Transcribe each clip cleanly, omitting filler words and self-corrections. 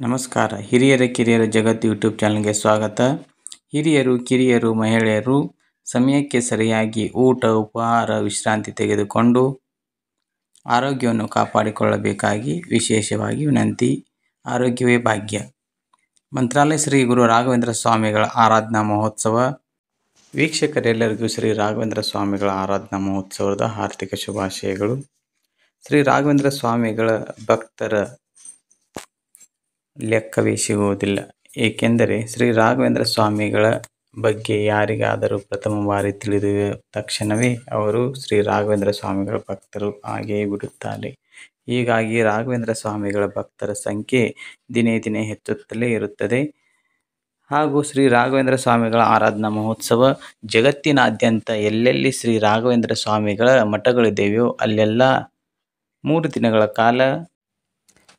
ನಮಸ್ಕಾರ. ಹಿರಿಯರ ಕಿರಿಯರ ಜಗತ್ತು ಯೂಟ್ಯೂಬ್ ಚಾನಲ್ಗೆ ಸ್ವಾಗತ. ಹಿರಿಯರು, ಕಿರಿಯರು, ಮಹಿಳೆಯರು ಸಮಯಕ್ಕೆ ಸರಿಯಾಗಿ ಊಟ, ಉಪಹಾರ, ವಿಶ್ರಾಂತಿ ತೆಗೆದುಕೊಂಡು ಆರೋಗ್ಯವನ್ನು ಕಾಪಾಡಿಕೊಳ್ಳಬೇಕಾಗಿ ವಿಶೇಷವಾಗಿ ವಿನಂತಿ. ಆರೋಗ್ಯವೇ ಭಾಗ್ಯ. ಮಂತ್ರಾಲಯ ಶ್ರೀ ಗುರು ರಾಘವೇಂದ್ರ ಸ್ವಾಮಿಗಳ ಆರಾಧನಾ ಮಹೋತ್ಸವ. ವೀಕ್ಷಕರೆಲ್ಲರಿಗೂ ಶ್ರೀ ರಾಘವೇಂದ್ರ ಸ್ವಾಮಿಗಳ ಆರಾಧನಾ ಮಹೋತ್ಸವದ ಹಾರ್ದಿಕ ಶುಭಾಶಯಗಳು. ಶ್ರೀ ರಾಘವೇಂದ್ರ ಸ್ವಾಮಿಗಳ ಭಕ್ತರ ಲೆಕ್ಕವೇ ಸಿಗುವುದಿಲ್ಲ. ಏಕೆಂದರೆ ಶ್ರೀ ರಾಘವೇಂದ್ರ ಸ್ವಾಮಿಗಳ ಬಗ್ಗೆ ಯಾರಿಗಾದರೂ ಪ್ರಥಮ ಬಾರಿ ತಿಳಿದ ತಕ್ಷಣವೇ ಅವರು ಶ್ರೀ ರಾಘವೇಂದ್ರ ಸ್ವಾಮಿಗಳ ಭಕ್ತರು ಆಗಿಯೇ ಬಿಡುತ್ತಾರೆ. ಹೀಗಾಗಿ ರಾಘವೇಂದ್ರ ಸ್ವಾಮಿಗಳ ಭಕ್ತರ ಸಂಖ್ಯೆ ದಿನೇ ದಿನೇ ಹೆಚ್ಚುತ್ತಲೇ ಇರುತ್ತದೆ. ಹಾಗೂ ಶ್ರೀ ರಾಘವೇಂದ್ರ ಸ್ವಾಮಿಗಳ ಆರಾಧನಾ ಮಹೋತ್ಸವ ಜಗತ್ತಿನಾದ್ಯಂತ ಎಲ್ಲೆಲ್ಲಿ ಶ್ರೀ ರಾಘವೇಂದ್ರ ಸ್ವಾಮಿಗಳ ಮಠಗಳಿದೆಯೋ ಅಲ್ಲೆಲ್ಲ 3 ದಿನಗಳ ಕಾಲ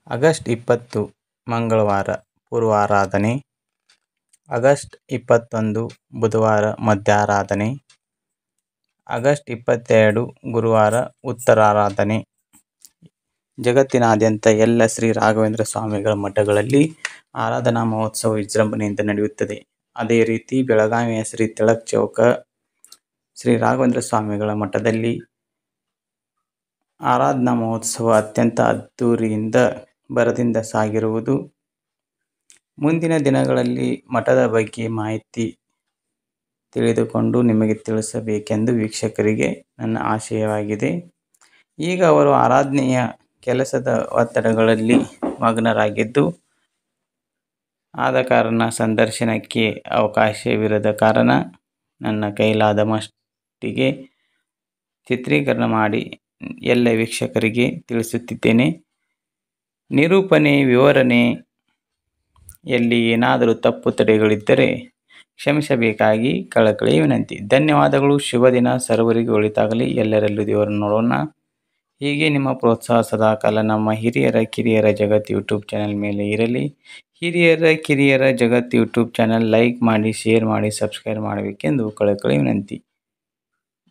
ಆಗಸ್ಟ್ 20 ಮಂಗಳವಾರ ಪೂರ್ವಾರಾಧನೆ, ಆಗಸ್ಟ್ 21 ಬುಧವಾರ ಮಧ್ಯಾರಾಧನೆ, ಆಗಸ್ಟ್ 22 ಗುರುವಾರ ಉತ್ತರಾರಾಧನೆ ಜಗತ್ತಿನಾದ್ಯಂತ ಎಲ್ಲ ಶ್ರೀ ರಾಘವೇಂದ್ರ ಸ್ವಾಮಿಗಳ ಮಠಗಳಲ್ಲಿ ಆರಾಧನಾ ಮಹೋತ್ಸವ ವಿಜೃಂಭಣೆಯಿಂದ ನಡೆಯುತ್ತದೆ. ಅದೇ ರೀತಿ ಬೆಳಗಾವಿಯ ಶ್ರೀ ತಿಳಕ್ ಚೌಕ ಶ್ರೀ ರಾಘವೇಂದ್ರ ಸ್ವಾಮಿಗಳ ಮಠದಲ್ಲಿ ಆರಾಧನಾ ಮಹೋತ್ಸವ ಅತ್ಯಂತ ಅದ್ದೂರಿಯಿಂದ ಭರದಿಂದ ಸಾಗಿರುವುದು. ಮುಂದಿನ ದಿನಗಳಲ್ಲಿ ಮಠದ ಬಗ್ಗೆ ಮಾಹಿತಿ ತಿಳಿದುಕೊಂಡು ನಿಮಗೆ ತಿಳಿಸಬೇಕೆಂದು ವೀಕ್ಷಕರಿಗೆ ನನ್ನ ಆಶಯವಾಗಿದೆ. ಈಗ ಅವರು ಆರಾಧನೆಯ ಕೆಲಸದ ಒತ್ತಡಗಳಲ್ಲಿ ಮಗ್ನರಾಗಿದ್ದು, ಆದ ಕಾರಣ ಸಂದರ್ಶನಕ್ಕೆ ಅವಕಾಶವಿರದ ಕಾರಣ ನನ್ನ ಕೈಲಾದ ಮಟ್ಟಿಗೆ ಚಿತ್ರೀಕರಣ ಮಾಡಿ ಎಲ್ಲ ವೀಕ್ಷಕರಿಗೆ ತಿಳಿಸುತ್ತಿದ್ದೇನೆ. ನಿರೂಪಣೆ, ವಿವರಣೆಯಲ್ಲಿ ಏನಾದರೂ ತಪ್ಪು ತಡೆಗಳಿದ್ದರೆ ಕ್ಷಮಿಸಬೇಕಾಗಿ ಕಳಕಳಿ ವಿನಂತಿ. ಧನ್ಯವಾದಗಳು. ಶುಭ ದಿನ. ಸರ್ವರಿಗೂ ಒಳಿತಾಗಲಿ. ಎಲ್ಲರಲ್ಲೂ ದೇವರನ್ನು ನೋಡೋಣ. ಹೀಗೆ ನಿಮ್ಮ ಪ್ರೋತ್ಸಾಹ ಸದಾಕಾಲ ನಮ್ಮ ಹಿರಿಯರ ಕಿರಿಯರ ಜಗತ್ತು ಯೂಟ್ಯೂಬ್ ಚಾನಲ್ ಮೇಲೆ ಇರಲಿ. ಹಿರಿಯರ ಕಿರಿಯರ ಜಗತ್ತು ಯೂಟ್ಯೂಬ್ ಚಾನಲ್ ಲೈಕ್ ಮಾಡಿ, ಶೇರ್ ಮಾಡಿ, ಸಬ್ಸ್ಕ್ರೈಬ್ ಮಾಡಬೇಕೆಂದು ಕಳಕಳಿ ವಿನಂತಿ.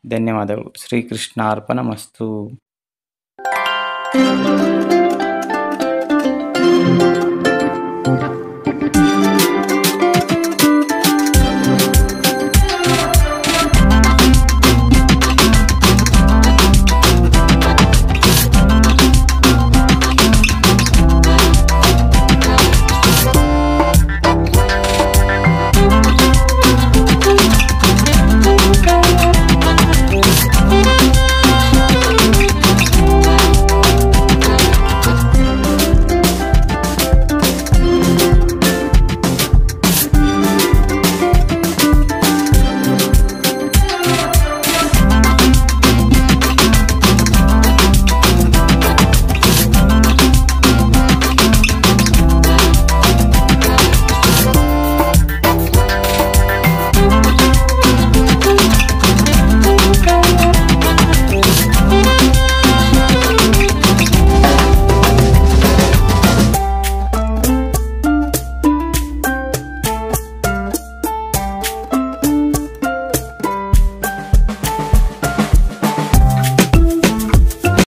ಧನ್ಯವಾದಗಳು. ಶ್ರೀಕೃಷ್ಣಾರ್ಪಣಮಸ್ತು.